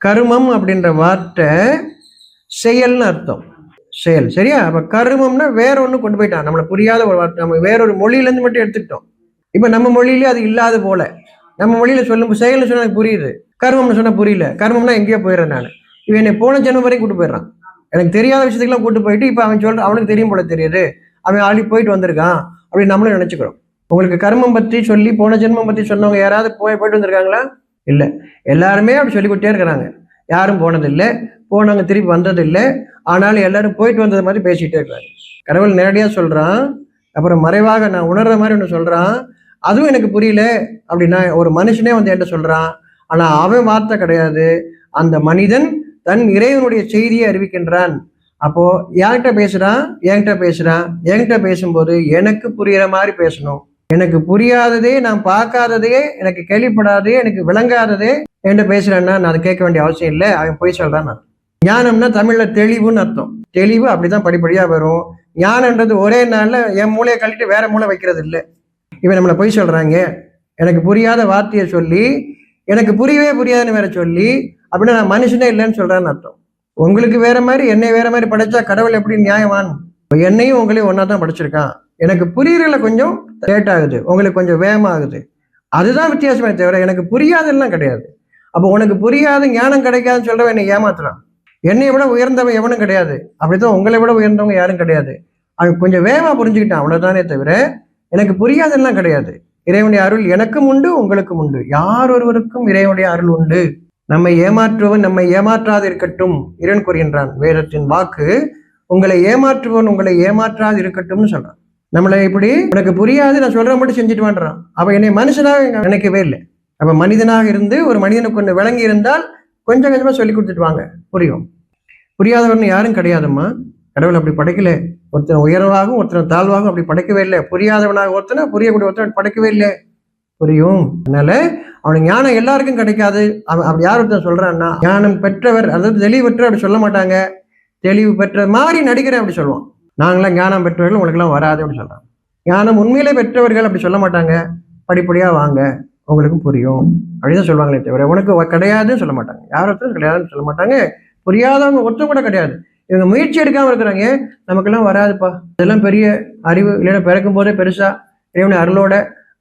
கருமம் அப்படின்ற வார்த்தை செயல்னு அர்த்தம். செயல், சரியா? அப்ப கருமம்னா வேற ஒண்ணு கொண்டு போயிட்டான், நம்மளை புரியாத ஒரு வார்த்தை. நம்ம வேறொரு மொழியிலேருந்து மட்டும் எடுத்துக்கிட்டோம். இப்ப நம்ம மொழியிலே அது இல்லாத போல நம்ம மொழியில சொல்லும் செயல்னு சொன்னா எனக்கு புரியுது, கர்மம்னு சொன்னா புரியல. கர்மம்னா எங்கேயோ போயிடுறேன் நான். இவன் என்னை போன ஜென்மம் வரைக்கும் கூட்டு போயிடுறான். எனக்கு தெரியாத விஷயத்துக்குலாம் கூட்டு போயிட்டு இப்ப அவன் சொல்ற அவனுக்கு தெரியும் போல தெரியுது, அவன் ஆல்ரெடி போயிட்டு வந்திருக்கான் அப்படின்னு நம்மளும் நினைச்சுக்கிறோம். உங்களுக்கு கர்மம் பற்றி சொல்லி போன ஜென்மம் பற்றி சொன்னவங்க யாராவது போயிட்டு வந்திருக்காங்களா? இல்லை. எல்லாருமே அப்படி சொல்லி கொடுத்தே இருக்கிறாங்க. யாரும் போனதில்லை, போனவங்க திருப்பி வந்ததில்லை. ஆனாலும் எல்லாரும் போயிட்டு வந்தது மாதிரி பேசிக்கிட்டே இருக்கிறாங்க. கடவுள் நேரடியாக சொல்றான், அப்புறம் மறைவாக நான் உணர்ற மாதிரி ஒன்று சொல்றான். அதுவும் எனக்கு புரியல அப்படின்னா ஒரு மனுஷனே வந்து என்கிட்ட சொல்றான். ஆனா அவன் வார்த்தை கிடையாது, அந்த மனிதன் தன் இறைவனுடைய செய்தியை அறிவிக்கின்றான். அப்போ என்கிட்ட பேசுறான். என்கிட்ட பேசும்போது எனக்கு புரியுற மாதிரி பேசணும். எனக்கு புரியாததே, நான் பார்க்காததே, எனக்கு கேள்விப்படாதே, எனக்கு விளங்காததே என்கிட்ட பேசுறேன்னா நான் அதை கேட்க வேண்டிய அவசியம் இல்லை. அவன் போய் சொல்றான். ஞானம்னா தமிழ்ல தெளிவுன்னு அர்த்தம். தெளிவு அப்படிதான் படிப்படியா வரும். ஞானம்ன்றது ஒரே நாள்ல என் மூளையை கழிட்டு வேற மூளை வைக்கிறது இல்லை. இவன் நம்மளை பொய் சொல்றாங்க, எனக்கு புரியாத வார்த்தையை சொல்லி எனக்கு புரியவே புரியாதுன்னு வேற சொல்லி அப்படின்னா நான் மனுஷனே இல்லைன்னு சொல்றான்னு அர்த்தம். உங்களுக்கு வேற மாதிரி என்னை வேற மாதிரி படைச்சா கடவுள் எப்படி நியாயவான்? என்னையும் உங்களையும் ஒன்னா தான் படைச்சிருக்கான். எனக்கு புரியறதுல கொஞ்சம் லேட் ஆகுது, உங்களுக்கு கொஞ்சம் வேகமாகுது. அதுதான் வித்தியாசமே தவிர எனக்கு புரியாதெல்லாம் கிடையாது. அப்போ உனக்கு புரியாத ஞானம் கிடைக்காதுன்னு சொல்றவன் என்னை ஏமாத்துறான். என்னை விட உயர்ந்தவன் எவனும் கிடையாது, அப்படித்தான் உங்களை விட உயர்ந்தவங்க யாரும் கிடையாது. அவன் கொஞ்சம் வேகமா புரிஞ்சுக்கிட்டான், அவ்வளவுதானே தவிர எனக்கு புரியாதெல்லாம் கிடையாது. இறைவனுடைய அருள் எனக்கும் உண்டு, உங்களுக்கும் உண்டு. யார் ஒருவருக்கும் இறைவனுடைய அருள் உண்டு. நம்மை ஏமாற்றுவன் நம்மை ஏமாற்றாது இருக்கட்டும் இறைவன் கூறுகின்றான். வேதத்தின் வாக்கு உங்களை ஏமாற்றுவன் உங்களை ஏமாற்றாது இருக்கட்டும்னு சொல்றான். நம்மளை இப்படி உனக்கு புரியாது நான் சொல்ற மட்டும் செஞ்சுட்டு வான்றான். அவன் என்னை மனுஷனாக நினைக்கவே இல்லை. அப்ப மனிதனாக இருந்து ஒரு மனிதனுக்கு ஒன்று விளங்கி இருந்தால் கொஞ்சம் கொஞ்சமா சொல்லி கொடுத்துட்டு வாங்க, புரியும். புரியாதவன் யாரும் கிடையாதும்மா. கடவுள் அப்படி படைக்கல. ஒருத்தன் உயர்வாகவும் ஒருத்தன் தாழ்வாகவும் அப்படி படைக்கவே இல்லை. புரியாதவனாக ஒருத்தனை புரியக்கூடிய ஒருத்தன் படைக்கவே இல்லை, புரியும். அதனால அவனுக்கு ஞானம் எல்லாருக்கும் கிடைக்காது. அவன் அப்படி யார் ஒருத்தன் சொல்றான்னா ஞானம் பெற்றவர், அதாவது தெளிவு பெற்றவர் அப்படி சொல்ல மாட்டாங்க. தெளிவு பெற்ற மாதிரி நடிக்கிறேன் அப்படி சொல்லுவான். நாங்களாம் ஞானம் பெற்றவர்கள், உங்களுக்குலாம் வராது அப்படி சொல்றாங்க. ஞானம் உண்மையிலே பெற்றவர்கள் அப்படி சொல்ல மாட்டாங்க. படிப்படியா வாங்க, உங்களுக்கும் புரியும் அப்படிதான் சொல்லுவாங்களே தவிர உனக்கு கிடையாதுன்னு சொல்ல மாட்டாங்க. யார் ஒருத்தரும் கிடையாதுன்னு சொல்ல மாட்டாங்க. புரியாதவங்க ஒருத்தம் கூட கிடையாது. இவங்க முயற்சி எடுக்காம இருக்கிறாங்க, நமக்கெல்லாம் வராதுப்பா, இதெல்லாம் பெரிய அறிவு இல்லைன்னா பிறக்கும் போதே பெருசா இறைவனை அருளோட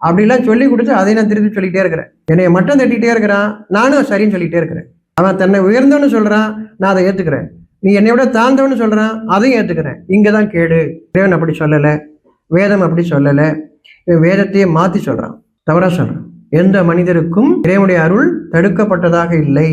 அப்படிலாம் சொல்லி கொடுத்து அதை நான் திருப்பி சொல்லிட்டே இருக்கிறேன். என்னைய மட்டும் தட்டிகிட்டே இருக்கிறான், நானும் சரின்னு சொல்லிட்டே இருக்கிறேன். அவன் தன்னை உயர்ந்தவன்னு சொல்றான், நான் அதை ஏத்துக்கிறேன். நீ என்னை விட தாழ்ந்தவன்னு சொல்றான், அதையும் ஏத்துக்கிறேன். இங்கதான் கேடு. இறைவன் அப்படி சொல்லலை, வேதம் அப்படி சொல்லலை. வேதத்தையே மாத்தி சொல்றான், தவறா சொல்றான். எந்த மனிதருக்கும் இறைவனுடைய அருள் தடுக்கப்பட்டதாக இல்லை.